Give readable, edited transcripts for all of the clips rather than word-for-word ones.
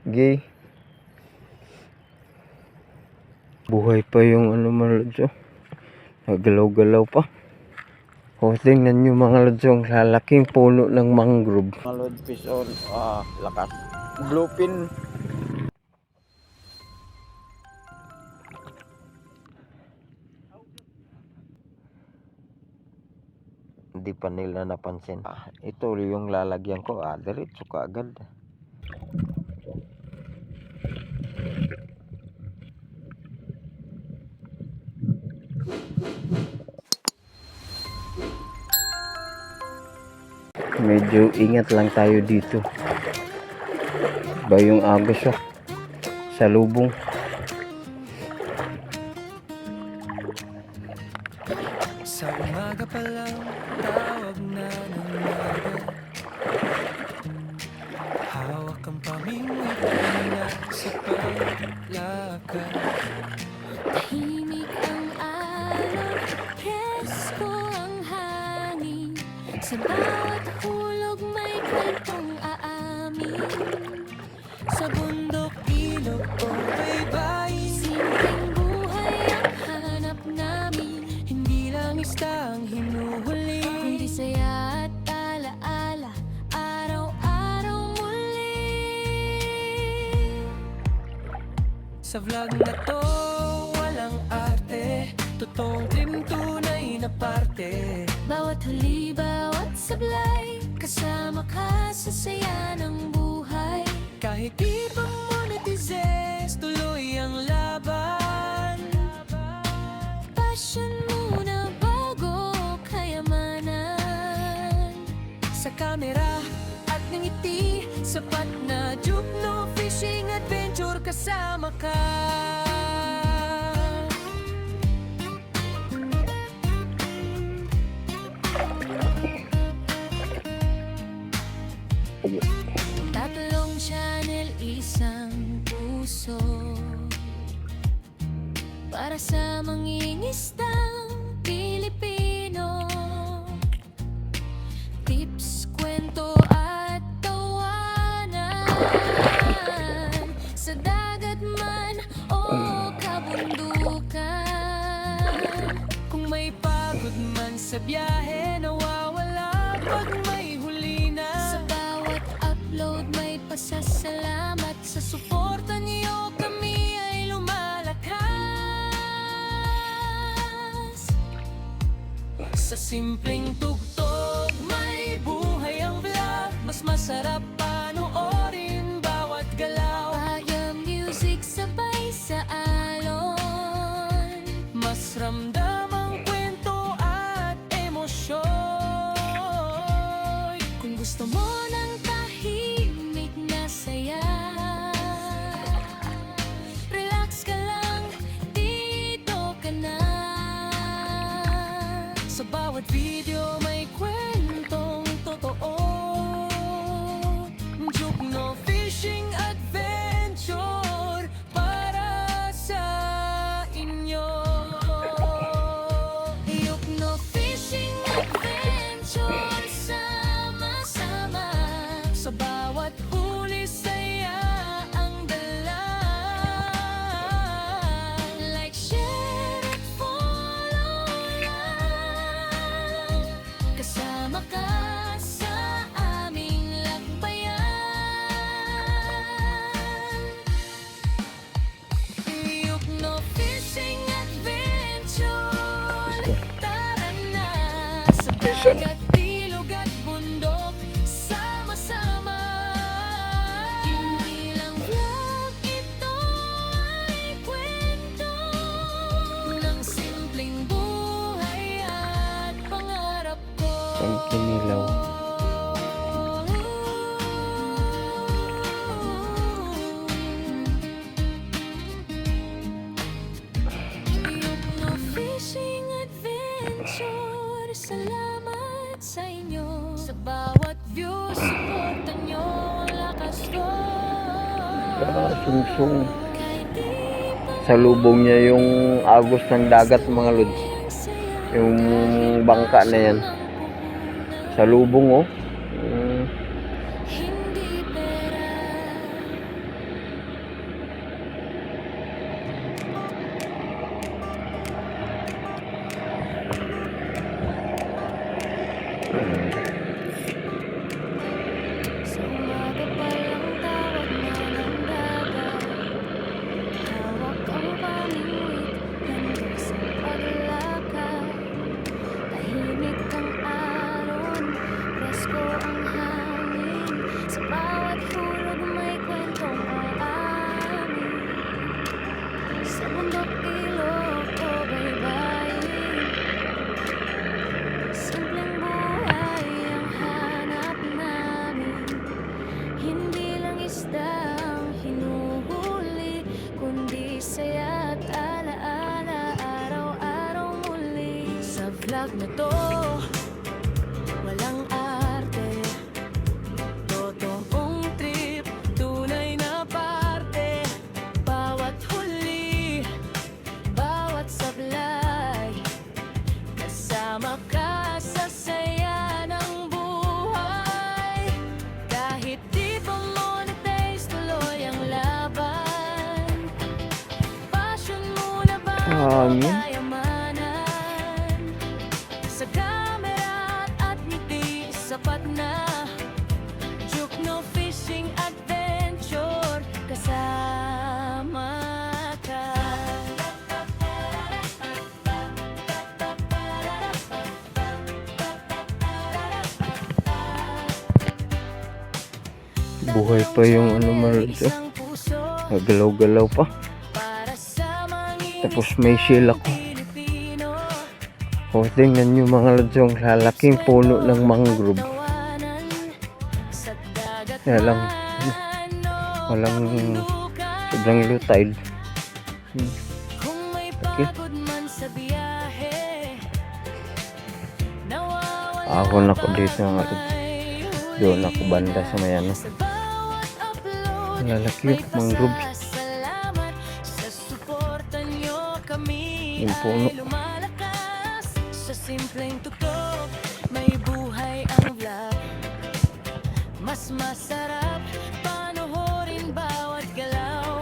Gay. Buhay pa yung ano mga lods, oh. Nagalaw-galaw pa. O, tingnan nyo mga lods, yung lalaking puno ng mangrove. Mga lods, fish on. Lakas. Bluefin. Hindi pa nila napansin. Ito yung lalagyan ko. Diretso ka agad. Medyo ingat lang tayo dito. Ba yung agos, oh. Sa lubong. Sa umaga pa lang, tawag na ng naga. Hawak ang pamingwit na sa paglakad. Tahimik ang araw, presko ang hangin. Sa bawat hulog may kwentong aamin. Sa bundok, ilog o baybayin, Simpleng buhay ang hanap namin. hindi lang isda ang hinuhuli, Kundi saya at alaala, araw-araw muli. Sa vlog na to, walang arte. Totoong team, tunay na parte. Bawat huli, bawat sablay, kasama ka sa saya ng buhay. Kahit di pa monetizes, tuloy ang laban. Passion muna bago kayamanan. Sa kamera at ngiti, sapat na juke, no fishing adventure, kasama ka. Tatlong channel, isang puso, para sa mangingistang Pilipino. Tips, kwento at tawanan. Sa dagat man o kabundukan. Kung may pagod man sa biyahe, nawawala pag may huli na. Sa bawat upload may pasasalamat. Sa suporta niyo kami ay lumalakas. Sa simpleng tugtog, may buhay ang vlog. Mas masarap panoorin bawat galaw. Paya music sabay sa alon. Mas ramdam ang kwento at emosyon. Kung gusto mo ng tahimik na saya, relax ka lang, dito ka na. Sa bawat video may kwentong totoo. Juke, no fishing adventure, para sa inyo. Iyok no fishing adventure, sama-sama. Sa bawat huli, saya ang dala. Like, share at follow lang. Kasama ka sa aming lakbayan. Iyok, no fishing adventure, tara na. Sa dagat, ilog at bundok, sama-sama. Hindi lang vlog, ito ay kwento ng simpleng buhay at pangarap ko. Ang kinilaw. Iyok no fishing adventure, salamat sa inyo. Sa bawat view, suporta nyo ang lakas ko. Sungsung. Kahit di pa Sa lubong niya yung agos ng dagat mga lods. saya, Yung bangka na yan. Sa lubong, oh. hindi pera. vlog na to walang arte, totoong trip, tunay na parte. Bawat huli, bawat sablay, kasama ka sa saya ng buhay. Kahit di pa monetize, tuloy ang laban. Passion mo na ba o Hangin. kayamanan? Sa camera at ngiti, sapat na. Juke no fishing adventure, kasama ka. Buhay pa yung ano mga lods. Isang puso Nagalaw-galaw pa. para sa mga Tapos may shield ako. Pilipino. O, tingnan nyo mga lods yung lalaking puno ng mangrove. Tawanan sa dagat Kaya lang, man o walang kabundukan. sobrang low tide. Kung may pagod man sa biyahe, nawawala Ako na ko dito mga lods. may huli. Doon ako banda sa may ano. Sa bawat upload, Lalaki may yung mangrove. pasasalamat sa suporta nyo. Kami Yung puno. ay lumalakas sa simpleng tutok. May buhay ang vlog, mas masarap panoorin bawat galaw.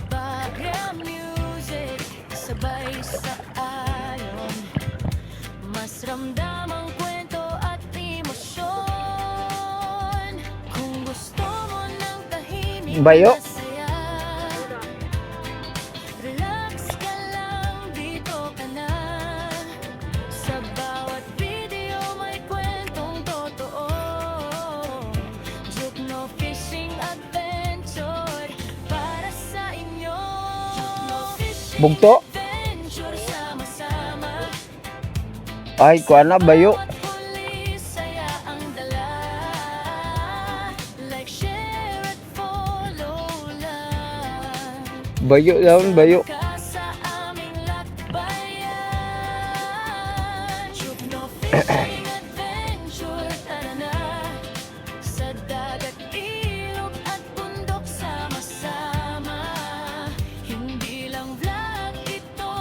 Background music, sabay sa ayon, mas ramdam ang kwento at emosyon. Kung gusto mo ng tahimik Bayo. na saya, relax ka lang, dito ka na. Sa bawat video may kwentong totoo. Juke no fishing adventure para sa inyo. Juke no fishing Bugto. adventure, sama-sama. Ay, kuha na, bayo. Bawat huli, saya ang dala. Like, share at follow lang. Bayo daw, bayo. Ka sa aming lakbayan. Juke no fishing adventure, tara na. Sa dagat, ilog at bundok, sama-sama. Hindi lang vlog, ito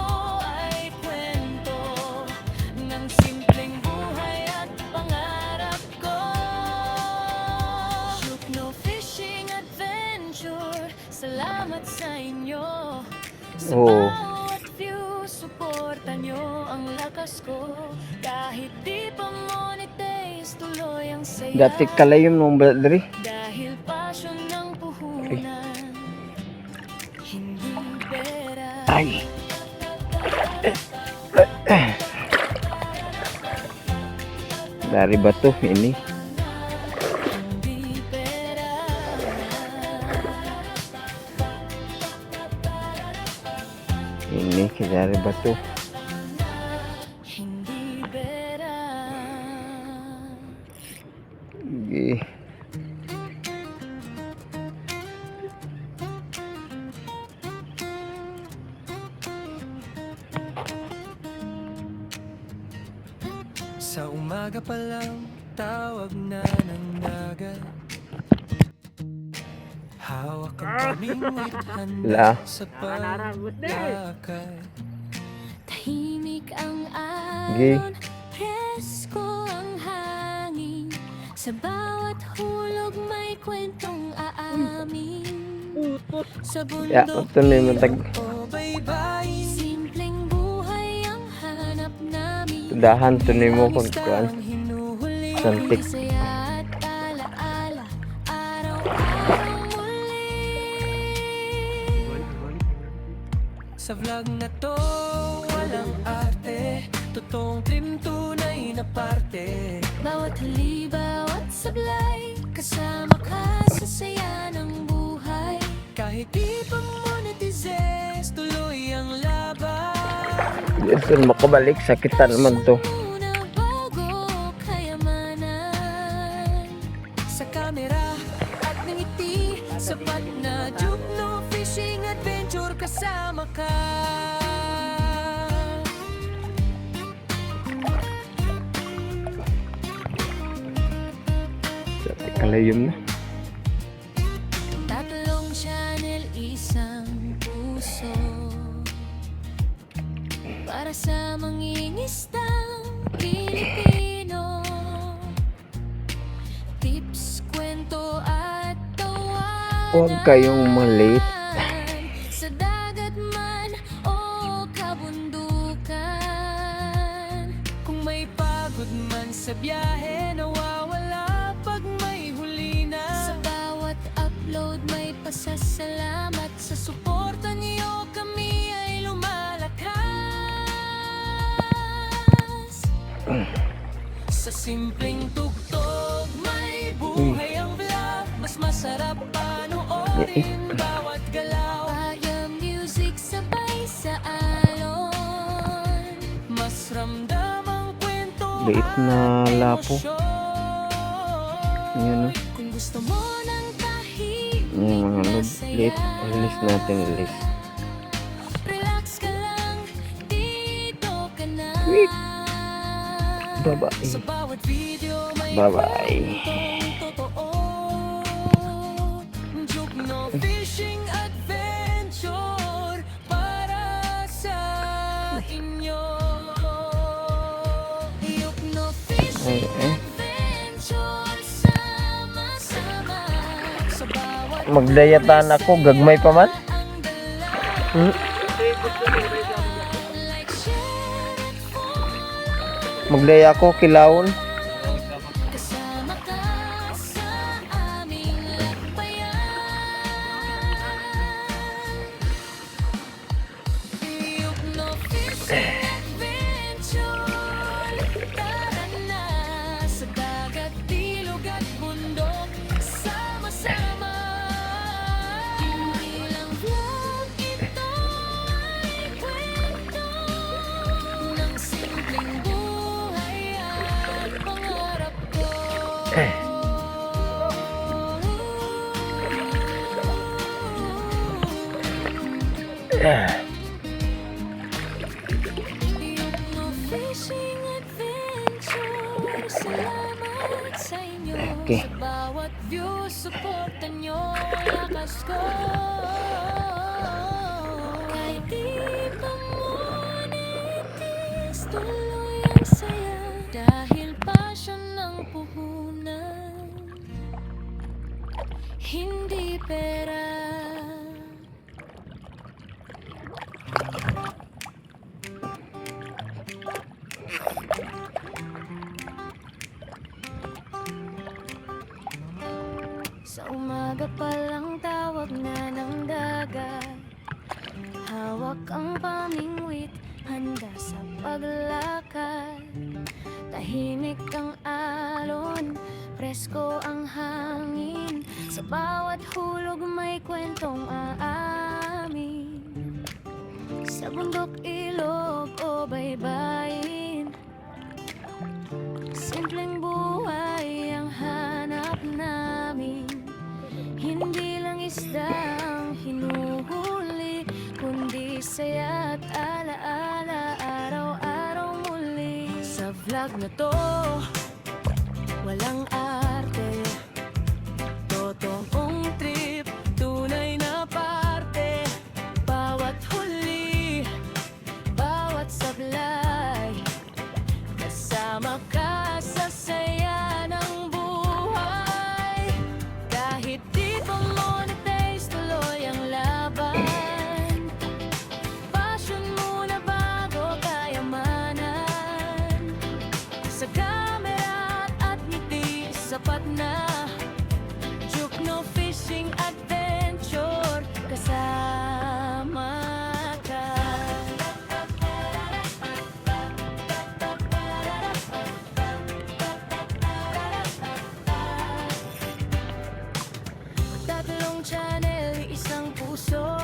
ay kwento ng simpleng buhay at pangarap ko. Juke no fishing adventure, salamat sa inyo. Sa Oo. bawat view, suporta nyo ang lakas ko. Kahit di pa monetize, tuloy ang saya. Dati kalayon mong badri. Dahil passion ng puhunan, hindi pera. Ay. Dari ba to? Ini. Hindi pera. Ini, dari ba to? Hindi pera. Sige. Sa umaga pa lang, tawag na ng naga. Hawak ang kamingwit, La. handa sa paglakad. Tahimik ang Sige. alon, presko ang hangin. Sa bawat hulog may kwentong aamin. Sa Ya, bundok ito na yung matag. O baybayin, simpleng buhay ang hanap namin. Dahan to ni mo pagkuhan. ang hinuhuli. Santik. Saya at alaala, araw-araw muli. Sa vlog na to, walang arte. Totoong trim, tunay na parte. Bawat huli, bawat sablay, kasama ka sa saya ng buhay. Kahit di pa monetize, tuloy ang laban. Ito makabalik. Sakitan naman to. Muna bago kayamanan. Sa camera at ngiti, sapat na juke no fishing adventure, kasama ka. Kalayom na. Tatlong channel, isang puso para sa mangingistang Pilipino. Tips, kwento at tawanan. Huwag kayong malate. Sa dagat man o kabundukan. Kung may pagod man sa biyahe, nawawala pag may huli na. Sa bawat upload may pasasalamat. Sa suporta niyo kami ay lumalakas. Sa simpleng tugtog may buhay ang vlog. Mas masarap panoorin bawat galaw. Paya music sabay sa alon. Mas ramdam ang kwento. Liit na lapo. Ayan, oh. Kung gusto mo ng tahimik Yung mga na load. Liit. saya, Release natin. Release. relax ka lang, dito ka na. Sweet. Bye-bye. Sa bawat video may Bye-bye. kwentong totoo. Jugno Fishing Adventure para sa inyo. Yukno Fishing Adventure, sama-sama. Sa bawat Magdayatan ako. Gagmay pa man. ang dala. Like, share and follow. Magdaya ako. Kilawon. Kasama ka sa aming lakbayan. Yukno Fishing Adventure. Tara na sa dagat, ilog at bundok. Sama-sama. Hindi lang vlog, ito ay kwento ng simpleng buhay at pangarap ko. Yukno Fishing Adventure, salamat sa inyo. Okay. Sa bawat view, suporta nyo, lakas ko. Kahit di pa monetize, tuloy ang saya. Dahil passion ng puhunan, hindi pera. Sa umaga pa lang tawag na ng dagat. Hawak ang pamingwit, handa sa paglakad. Tahimik ang alon, presko ang hangin. Sa bawat hulog may kwentong aamin. Sa bundok, ilog o baybayin, simpleng buhay ang hanap namin. Hindi lang isda ang hinuhuli, kundi saya at alaala, araw-araw muli. Sa vlog na to, walang arte, totoong trip, tunay na parte. Bawat huli, bawat sablay, kasama ka sa saya ng buhay. Kahit di pa monetize, tuloy ang laban. Passion muna bago kayamanan. Sa camera at ngiti, sapat na. Jukno Fishing Adventure, kasama ka. Tatlong channel, isang puso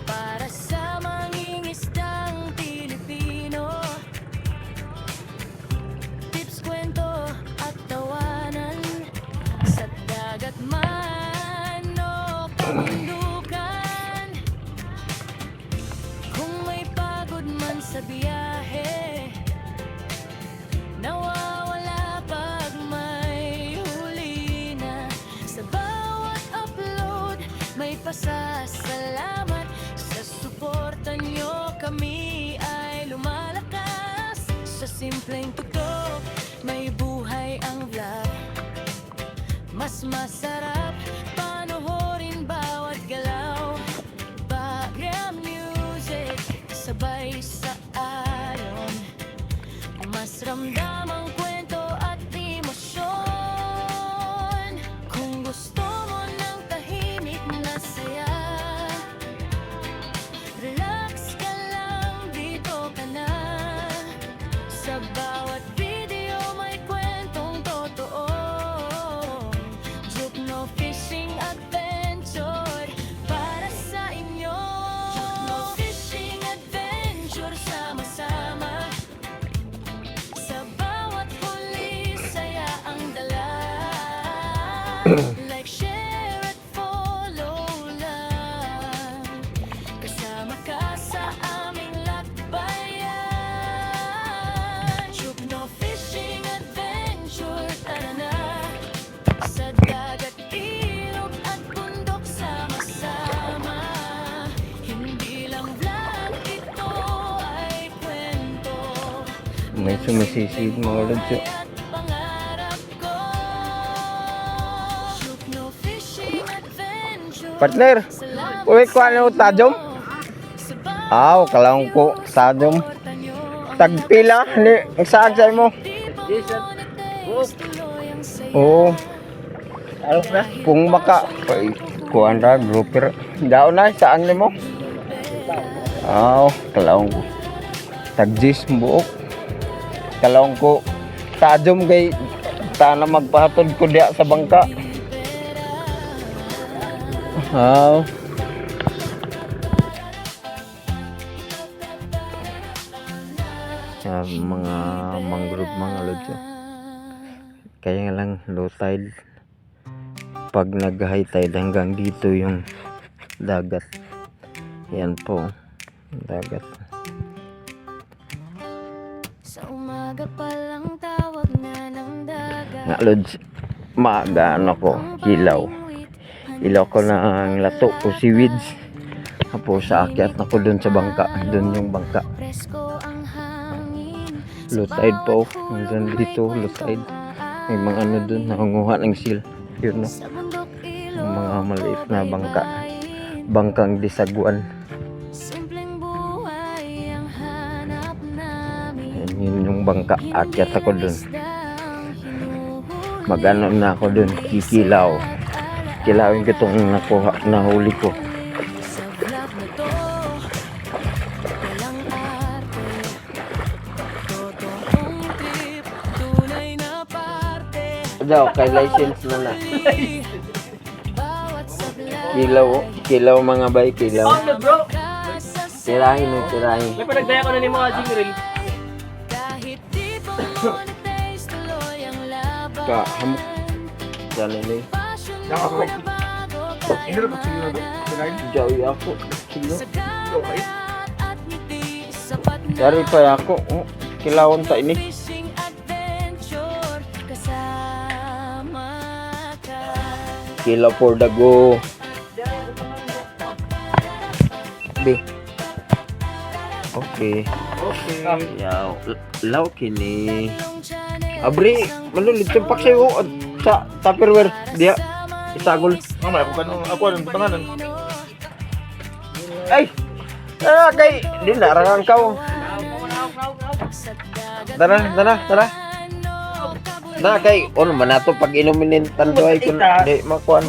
para sa mangingistang Pilipino. Tips, kwento at tawanan. Sa dagat man o kabundukan. Kung may pagod man sa biyahe, nawawala pag may huli. may pasasalamat sa suporta nyo. Kami ay lumalakas sa simpleng tutok. May buhay ang vlog, mas masarap panoorin bawat galaw. Background music, sabay sa ayon, mas ramdam ang kwento at emosyon. Kung gusto mo ng tahimik na saya, relax ka lang, dito ka na. Sa bawat video may kwentong totoo. Jukno Fishing Adventure para sa inyo. Jukno Fishing Adventure, sama-sama. Sa bawat huli, saya ang dala. Like, share at follow lang. Kasama ka sa aming lakbayan. Jukno Fishing Adventure, tara na. Sa dagat, ilog at bundok, sama-sama. Hindi lang vlog, ito ay kwento. May sumisisid mga lods. At pangarap ko. Jukno Fishing Adventure. Partner, Salamat uy, kuha na sa tajom. inyo. Sa bawat Aw, kalaong ko, tajom. suporta nyo, ang Tagpila, ni, ang saagsay mo. di pa monetize, tuloy ang saya. Oo. Kung maka, ay, kuha na, grouper. Daon na, saan ni mo? Aw, kalaong ko. Tagjis buok. Kalaong ko. Tajom kay, tana magpahatod ko diya sa bangka. Aw. Mga mangrove mga lods. Kaya nga lang low tide. Pag nag high tide hanggang dito yung dagat. Yan po, dagat. Sa umaga pa lang tawag na ng dagat. Nga lods, maaga ano ko, kilaw. Ilaw ko ng lato o seaweeds. Tapos sa akyat na ko dun sa bangka. Dun yung bangka. Presko ang hangin. Low tide po. Hanggang dito, low tide. May mga ano dun, nakunguha ng seal. Yun no. Sa bundok, ilog, Yung mga maliit na bangka. baybayin. Bangkang disaguan. Simpleng buhay ang hanap namin. Yan, yun yung bangka. Akyat ako dun. Isdang hinuhuli. Mag-ano na ako dun, kikilaw. Kilawin ko itong nakuha, nahuli ko. Sa vlog na to, walang arte. Totoong trip, tunay na parte. Daw, kay license na na. Bawat sablay, Kilaw mga bay, kilaw. Bro, Tirahin mo, tirahin. may panagdaya ko na ni mga jingle. kahit di pa monetize, tuloy ang laban. Ka, hamok. Yan ini. Passion na bago kailanman. Jawi ako. Kilo. Sa kalat at ngiti, sapat na Dari pa ako. Oh, kilawon ta ini. fishing adventure, kasama ka. Kilaw for the go. Be. Okay. Yaw. Law kini. Abri, malulit yung paksayo sa Tupperware. Dia. Isagol. Mama, ako ang pangalan. Ay! Ah, kay! Di narangan ka. Tara, tara, tara. Na kay, ano man nato pag inumin ng tandoy kung di makuan.